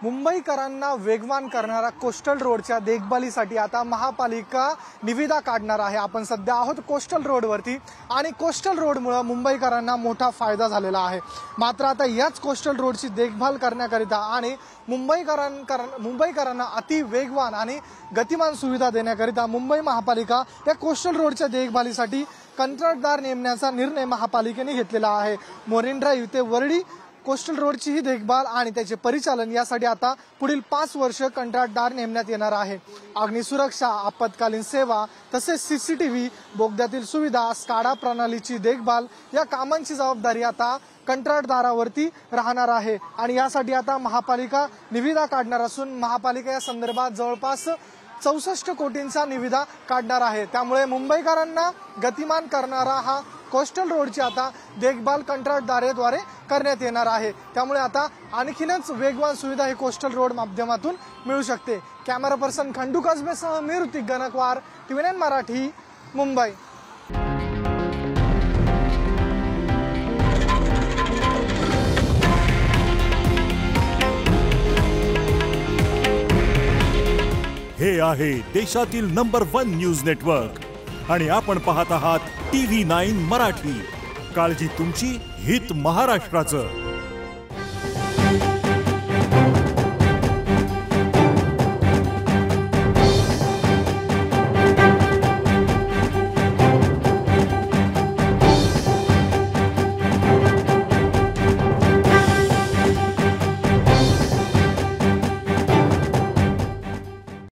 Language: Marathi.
मुंबईकरांना वेगवान करणारा कोस्टल रोडच्या देखभालीसाठी आता महापालिका निविदा काढणार आहे। आपण सध्या आहोत कोस्टल रोडवरती आणि कोस्टल रोडमुळे मुंबईकरांना मोठा फायदा झालेला आहे। मात्र आता याच कोस्टल रोडची देखभाल करण्याकरिता आणि मुंबईकरांना अति वेगवान आणि गतिमान सुविधा देण्याकरिता मुंबई महापालिका या कोस्टल रोडच्या देखभालीसाठी कंत्राटदार नेमण्याचा निर्णय महापालिकेने घेतलेला आहे। मोरीन ड्राईव्ह ते वरळी कोस्टल रोडची ही देखभाल आणि त्याचे परिचालन यासाठी आता पुढील 5 वर्ष कंत्राटदार नेमण्यात येणार आहे। अग्निसुरक्षा, आपत्कालीन सेवा तसेच सीसीटीव्ही, बोगद्यातील सुविधा, स्काडा प्रणालीची देखभाल या कामांची जबाबदारी आता कंत्राटदारावरती राहणार आहे आणि यासाठी आता महापालिका निविदा काढणार असून महापालिका या संदर्भात जवळपास 64 कोटींचा निविदा काढणार आहे। त्यामुळे मुंबईकरांना गतिमान करणारा हा कोस्टल रोडची आता देखभाल कंत्राटदाराद्वारे करण्यात येणार आहे। त्यामुळे आता आणखीनच वेगवान सुविधा ही कोस्टल रोड माध्यमातून मिळू शकते। कॅमेरा पर्सन खंडू कसबेसह मी ऋतिक गणकवार, TVN मराठी, मुंबई। हे आहे देशातील नंबर 1 न्यूज नेटवर्क आणि आपण पाहत आहात TV9 मराठी। काळजी तुमची, हित महाराष्ट्राचं।